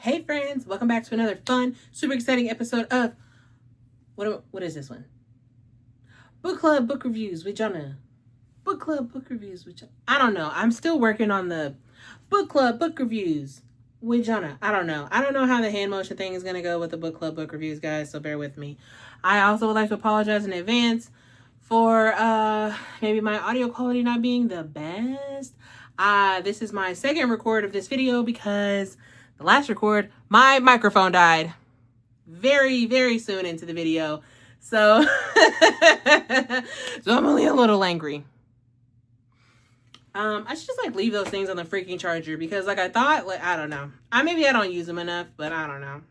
Hey friends, welcome back to another fun, super exciting episode of what is this one? Book Club Book Reviews with Jonah. Book Club Book Reviews with Jonah. I don't know. I'm still working on the Book Club Book Reviews with Jonah. I don't know. I don't know how the hand motion thing is going to go with the Book Club Book Reviews, guys, so bear with me. I also would like to apologize in advance for maybe my audio quality not being the best. This is my second record of this video because the last record, my microphone died very, very soon into the video. So, so I'm only a little angry. I should just leave those things on the freaking charger because I thought, I don't know. Maybe I don't use them enough, but I don't know.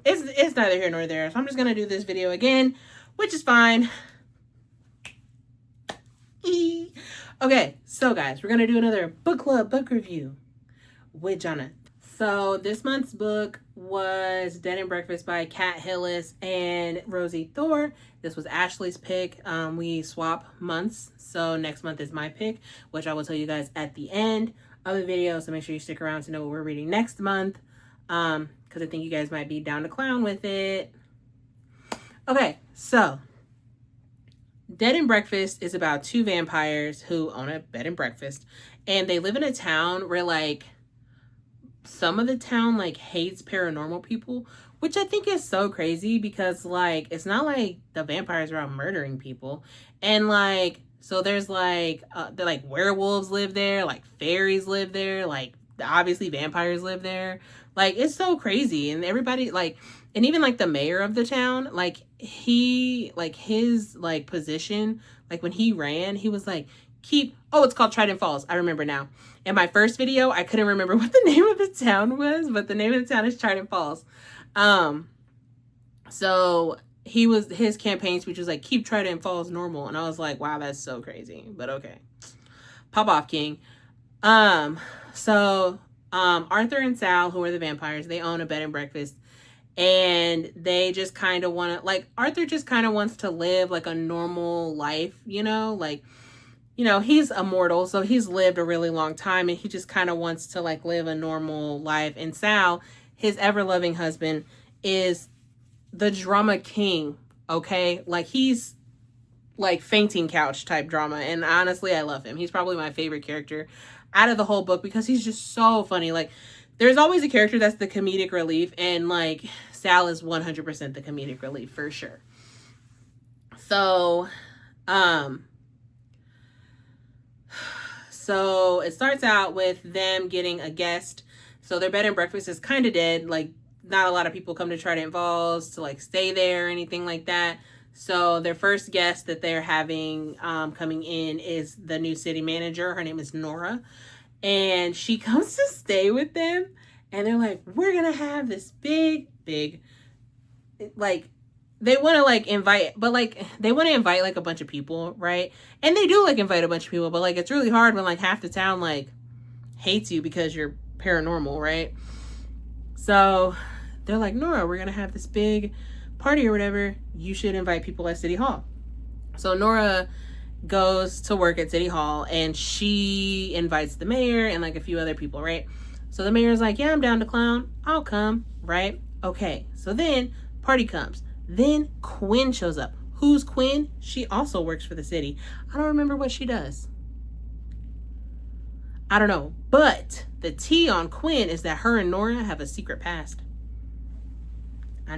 It's neither here nor there. So I'm just going to do this video again, which is fine. Okay, so guys, we're going to do another book club book review with Jonah. So this month's book was Dead and Breakfast by Hillis and Rosiee Thor. This was Ashley's pick. We swap months, so next month is my pick, which I will tell you guys at the end of the video. So make sure you stick around to know what we're reading next month, because I think you guys might be down to clown with it. Okay, so Dead and Breakfast is about two vampires who own a bed and breakfast, and they live in a town where some of the town hates paranormal people, which I think is so crazy because it's not like the vampires are out murdering people. And so there's werewolves live there, fairies live there, obviously vampires live there. It's so crazy. And everybody and even the mayor of the town, his position, when he ran, he was it's called Trident Falls. I remember now. In my first video, I couldn't remember what the name of the town was, but the name of the town is Trident Falls. So his campaign speech was keep Trident Falls normal. And I was like, wow, that's so crazy. But okay. Pop off, King. So Arthur and Sal, who are the vampires, they own a bed and breakfast. And they just kind of want to, Arthur just kind of wants to live a normal life, he's immortal, so he's lived a really long time, and he just kind of wants to live a normal life. And Sal, his ever-loving husband, is the drama king, okay? He's fainting couch type drama, and honestly, I love him. He's probably my favorite character out of the whole book because he's just so funny. There's always a character that's the comedic relief, and Sal is 100% the comedic relief for sure. So, So it starts out with them getting a guest. So their bed and breakfast is kind of dead. Not a lot of people come to Trident Falls to stay there or anything like that. So their first guest that they're having coming in is the new city manager. Her name is Nora. And she comes to stay with them. And they're like, we're going to have this big, they want to invite, but they want to invite a bunch of people, right? And they do invite a bunch of people, but it's really hard when half the town hates you because you're paranormal, right? So they're like, Nora, we're gonna have this big party or whatever. You should invite people at City Hall. So Nora goes to work at City Hall and she invites the mayor and a few other people, right? So the mayor's like, yeah, I'm down to clown. I'll come, right? Okay, so then party comes. Then Quinn shows up. Who's Quinn? She also works for the city. I don't remember what she does. I don't know. But the tea on Quinn is that her and Nora have a secret past. I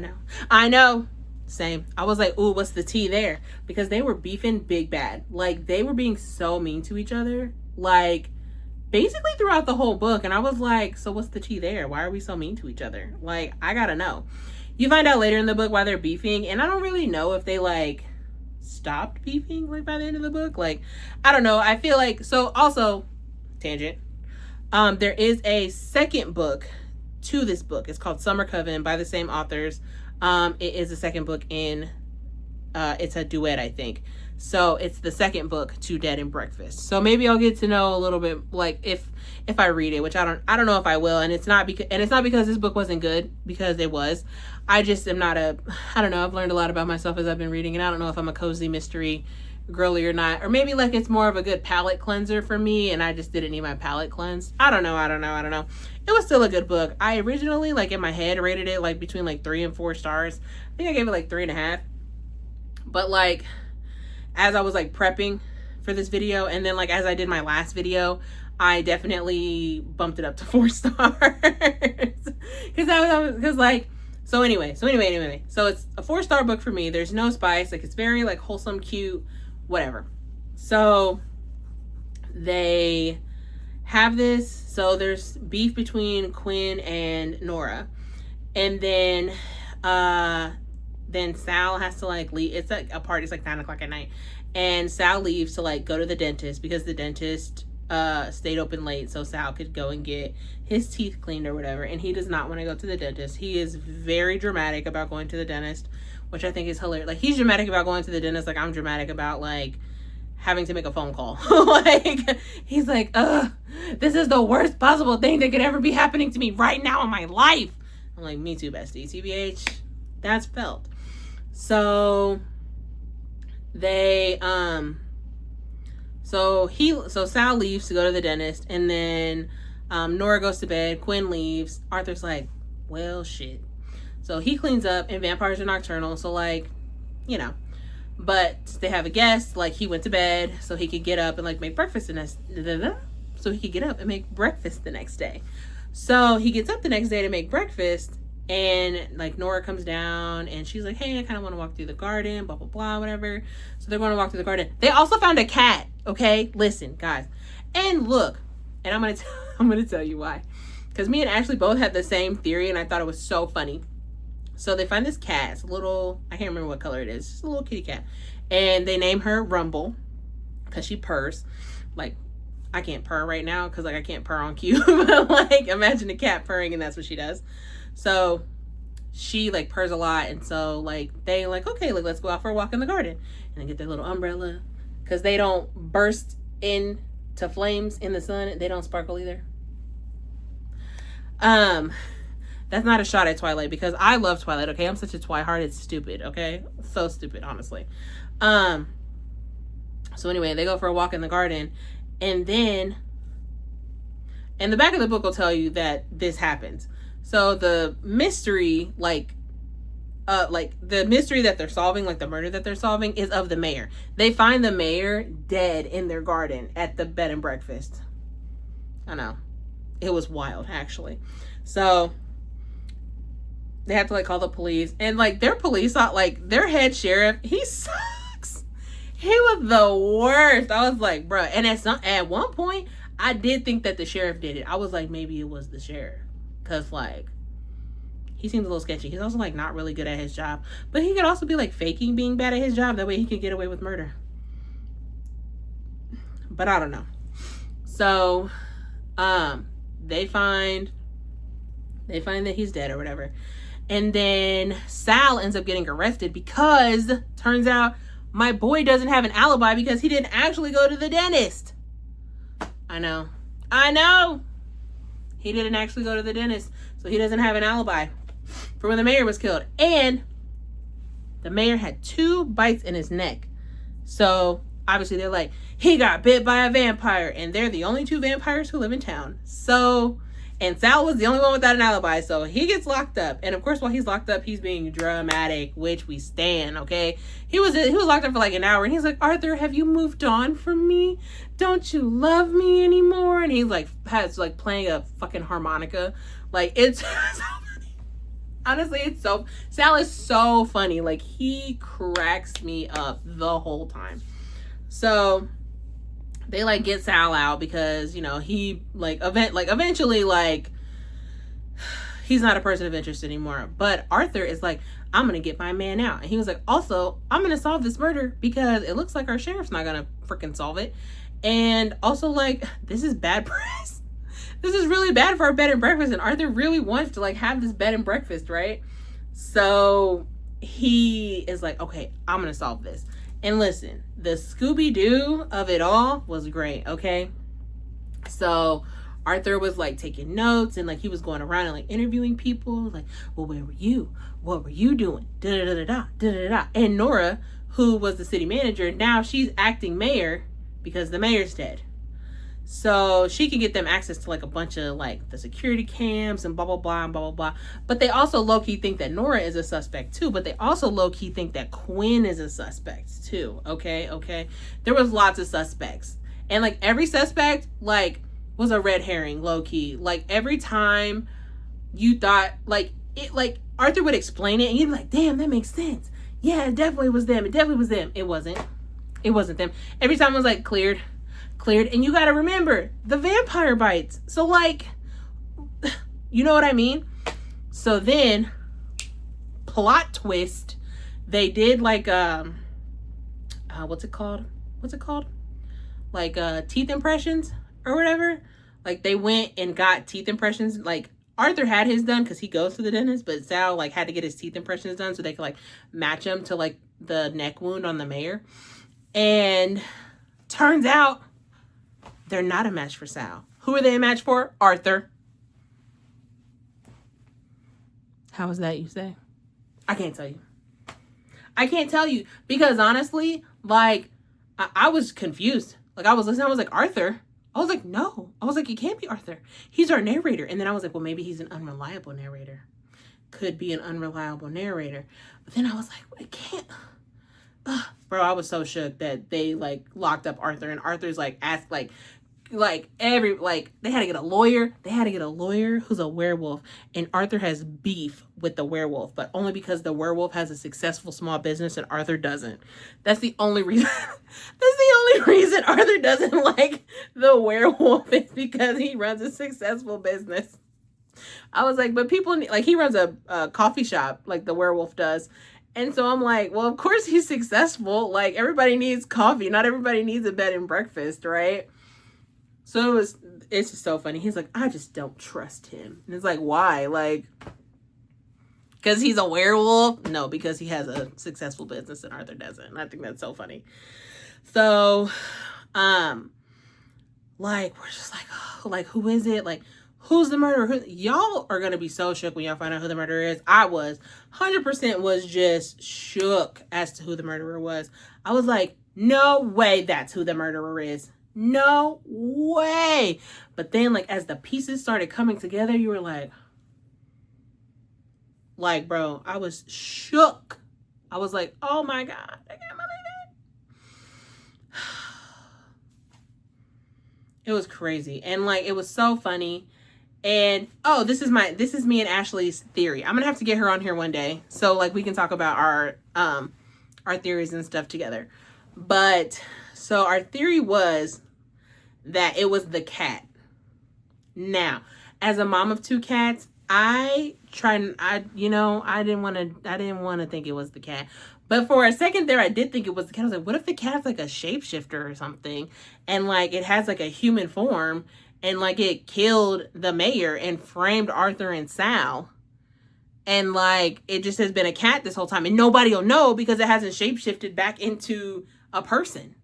know. Same. I was like, ooh, what's the tea there? Because they were beefing big bad. They were being so mean to each other. Basically throughout the whole book. And I was like, so what's the tea there? Why are we so mean to each other? I gotta know. You find out later in the book why they're beefing, and I don't really know if they stopped beefing by the end of the book. I don't know. I feel so also tangent. There is a second book to this book. It's called Summer Coven by the same authors. It is the second book in it's a duet, I think. So it's the second book to Dead and Breakfast. So maybe I'll get to know a little bit if I read it, which I don't know if I will. And it's not because this book wasn't good, because it was. I just am not I don't know. I've learned a lot about myself as I've been reading, and I don't know if I'm a cozy mystery girly or not. Or maybe like it's more of a good palate cleanser for me and I just didn't need my palate cleansed. I don't know. It was still a good book. I originally, like in my head, rated it like between like 3 and 4 stars. I think I gave it like 3.5. But like as I was like prepping for this video, and then like as I did my last video, I definitely bumped it up to 4 stars. Because like, so anyway. So it's a 4-star book for me. There's no spice. Like it's very like wholesome, cute, whatever. So they have this. So there's beef between Quinn and Nora. And then Sal has to like leave. It's like a party. It's like 9 o'clock at night. And Sal leaves to like go to the dentist because the dentist stayed open late so Sal could go and get his teeth cleaned or whatever, and he does not want to go to the dentist. He is very dramatic about going to the dentist, which I think is hilarious. Like he's dramatic about going to the dentist like I'm dramatic about like having to make a phone call. Like he's like, this is the worst possible thing that could ever be happening to me right now in my life. I'm like, me too, bestie. TBH, that's felt. So they so Sal leaves to go to the dentist, and then Nora goes to bed, Quinn leaves. Arthur's like, well, shit. So he cleans up, and vampires are nocturnal, so like, you know. But they have a guest, like he went to bed so he could get up and like make breakfast the next day. So he gets up the next day to make breakfast, and like Nora comes down and she's like, hey, I kind of want to walk through the garden, blah blah blah, whatever. So they're going to walk through the garden. They also found a cat. Okay, listen, guys, and look, and I'm gonna tell you why, because me and Ashley both had the same theory, and I thought it was so funny. So they find this cat. It's a little, I can't remember what color it is. It's a little kitty cat, and they name her Rumble because she purrs. Like, I can't purr right now because like I can't purr on cue, but like imagine a cat purring, and that's what she does. So she like purrs a lot, and so like they like, okay, like let's go out for a walk in the garden, and they get their little umbrella because they don't burst into flames in the sun. They don't sparkle either. That's not a shot at Twilight because I love Twilight. Okay, I'm such a Twihard. It's stupid. Okay, so stupid, honestly. So anyway, they go for a walk in the garden, and then, and the back of the book will tell you that this happens. So the mystery, like the mystery that they're solving, like the murder that they're solving, is of the mayor. They find the mayor dead in their garden at the bed and breakfast. I know. It was wild, actually. So they have to like call the police, and like their police thought like their head sheriff, he sucks. He was the worst. I was like, bruh. And at one point, I did think that the sheriff did it. I was like, maybe it was the sheriff, because like he seems a little sketchy. He's also like not really good at his job, but he could also be like faking being bad at his job. That way he could get away with murder. But I don't know. So they find that he's dead or whatever. And then Sal ends up getting arrested because turns out my boy doesn't have an alibi because he didn't actually go to the dentist. I know. He didn't actually go to the dentist, so he doesn't have an alibi for when the mayor was killed. And the mayor had 2 bites in his neck. So obviously they're like, he got bit by a vampire, and they're the only 2 vampires who live in town. So, and Sal was the only one without an alibi, so he gets locked up. And of course, while he's locked up, he's being dramatic, which we stand, okay? He was locked up for like an hour, and he's like, Arthur, have you moved on from me? Don't you love me anymore? And he's like, has like playing a fucking harmonica. Like, it's so funny. Honestly, Sal is so funny. Like, he cracks me up the whole time. So they like get Sal out because, you know, he eventually like he's not a person of interest anymore. But Arthur is like, I'm gonna get my man out. And he was like, also, I'm gonna solve this murder because it looks like our sheriff's not gonna freaking solve it. And also, like, this is bad press. This is really bad for our bed and breakfast. And Arthur really wants to like have this bed and breakfast, right? So he is like, okay, I'm gonna solve this. And listen, the Scooby-Doo of it all was great, okay? So Arthur was like taking notes, and like he was going around and like interviewing people, like, well, where were you? What were you doing? Da da da da da da da. And Nora, who was the city manager, now she's acting mayor because the mayor's dead. So she can get them access to like a bunch of like the security cams and blah, blah, blah, and blah, blah, blah. But they also low-key think that Nora is a suspect too. But they also low-key think that Quinn is a suspect too. Okay. There was lots of suspects. And like every suspect like was a red herring, low-key. Like every time you thought like it, like Arthur would explain it and you'd be like, damn, that makes sense. Yeah, it definitely was them. It wasn't them. Every time it was like cleared. And you got to remember the vampire bites. So like, you know what I mean? So then plot twist, they did like, what's it called? Like, teeth impressions or whatever. Like they went and got teeth impressions. Like Arthur had his done because he goes to the dentist, but Sal like had to get his teeth impressions done so they could like match him to like the neck wound on the mayor. And turns out they're not a match for Sal. Who are they a match for? Arthur. How is that, you say? I can't tell you. Because honestly, like, I was confused. Like, I was listening. I was like, Arthur? I was like, no. I was like, it can't be Arthur. He's our narrator. And then I was like, well, maybe he's an unreliable narrator. Could be an unreliable narrator. But then I was like, well, it can't. Bro, I was so shook that they, like, locked up Arthur. And Arthur's, like, asked, like they had to get a lawyer who's a werewolf, and Arthur has beef with the werewolf, but only because the werewolf has a successful small business and Arthur doesn't. That's the only reason Arthur doesn't like the werewolf, is because he runs a successful business. I was like, but people need, like, he runs a coffee shop like the werewolf does. And so I'm like, well, of course he's successful. Like, everybody needs coffee. Not everybody needs a bed and breakfast, right? So it's just so funny. He's like, I just don't trust him. And it's like, why? Like, because he's a werewolf? No, because he has a successful business and Arthur doesn't. And I think that's so funny. So, like, we're just like, oh, like, who is it? Like, who's the murderer? Y'all are going to be so shook when y'all find out who the murderer is. I was 100% was just shook as to who the murderer was. I was like, no way that's who the murderer is. No way. But then, like, as the pieces started coming together, you were like, bro, I was shook. I was like, oh my God, I can't believe it. It was crazy. And like, it was so funny. And oh, this is me and Ashley's theory. I'm gonna have to get her on here one day, so like we can talk about our theories and stuff together. But so our theory was that it was the cat. Now, as a mom of two cats, I didn't want to think it was the cat. But for a second there, I did think it was the cat. I was like, what if the cat's like a shapeshifter or something? And like it has like a human form, and like it killed the mayor and framed Arthur and Sal. And like it just has been a cat this whole time, and nobody will know because it hasn't shapeshifted back into a person.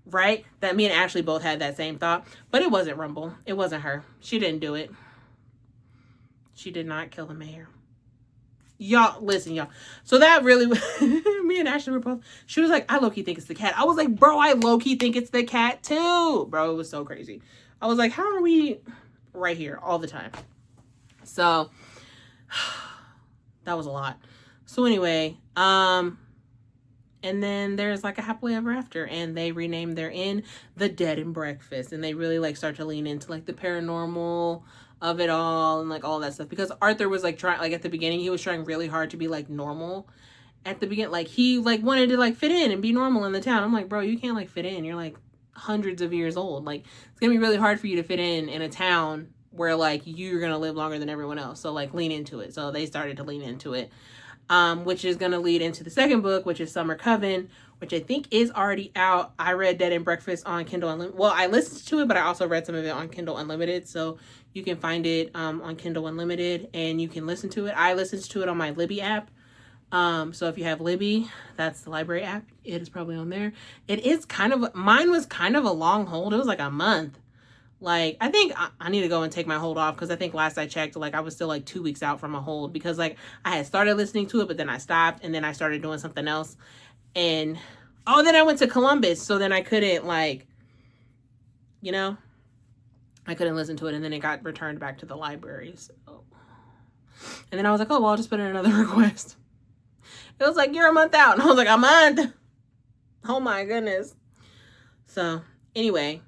Right? That me and Ashley both had that same thought. But it wasn't Rumble. It wasn't her. She didn't do it. She did not kill the mayor. Y'all, listen, y'all. So that really, me and Ashley were both, she was like, I low-key think it's the cat. I was like, bro, I low-key think it's the cat too. Bro, it was so crazy. I was like, how are we right here all the time? So, that was a lot. So anyway, and then there's like a happily ever after, and they renamed their inn the Dead and Breakfast, and they really like start to lean into like the paranormal of it all and like all that stuff, because Arthur was like trying, like at the beginning he was trying really hard to be like normal at the beginning, like he like wanted to like fit in and be normal in the town. I'm like, bro, you can't like fit in, you're like hundreds of years old, like it's gonna be really hard for you to fit in a town where like you're gonna live longer than everyone else, so like lean into it. So they started to lean into it, which is going to lead into the second book, which is Summer Coven, which I think is already out. I read Dead and Breakfast on Kindle Unlimited. Well, I listened to it, but I also read some of it on Kindle Unlimited. So you can find it on Kindle Unlimited, and you can listen to it. I listened to it on my Libby app. So if you have Libby, that's the library app. It is probably on there. It is mine was kind of a long hold. It was like a month. Like, I think I need to go and take my hold off, because I think last I checked, like, I was still, like, 2 weeks out from a hold, because, like, I had started listening to it, but then I stopped, and then I started doing something else, And oh, then I went to Columbus, so then I couldn't, like, you know, I couldn't listen to it, and then it got returned back to the library. So, and then I was like, oh, well, I'll just put in another request. It was like, you're a month out. And I was like, a month? Oh my goodness. So anyway,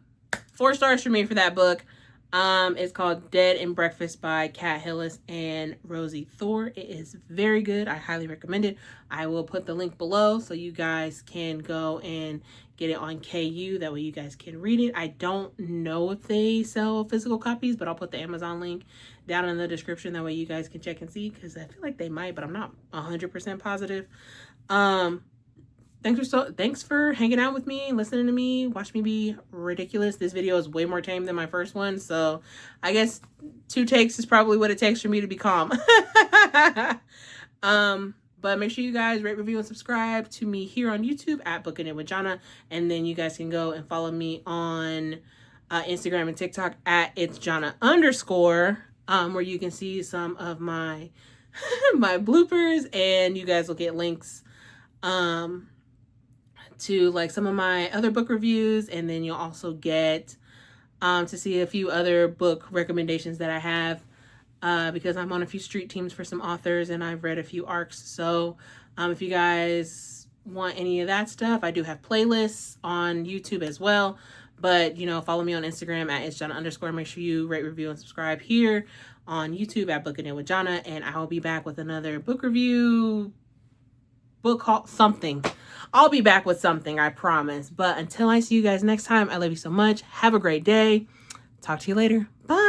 4 stars for me for that book. It's called Dead and Breakfast by Kat Hillis and Rosiee Thor. It is very good. I highly recommend it. I will put the link below so you guys can go and get it on KU. That way you guys can read it. I don't know if they sell physical copies, but I'll put the Amazon link down in the description. That way you guys can check and see, because I feel like they might, but I'm not 100% positive. Thanks for hanging out with me, listening to me, watch me be ridiculous. This video is way more tame than my first one, so I guess 2 takes is probably what it takes for me to be calm. But make sure you guys rate, review, and subscribe to me here on YouTube at Booking It with Jonna, and then you guys can go and follow me on Instagram and TikTok at itsjonna_, where you can see some of my my bloopers, and you guys will get links to like some of my other book reviews, and then you'll also get to see a few other book recommendations that I have, because I'm on a few street teams for some authors, and I've read a few arcs. So if you guys want any of that stuff, I do have playlists on YouTube as well. But, you know, follow me on Instagram at itsjonna_. Make sure you rate, review, and subscribe here on YouTube at Booking It with Jonna. And I will be back with another book review, book haul, something. I'll be back with something, I promise. But until I see you guys next time, I love you so much. Have a great day. Talk to you later. Bye.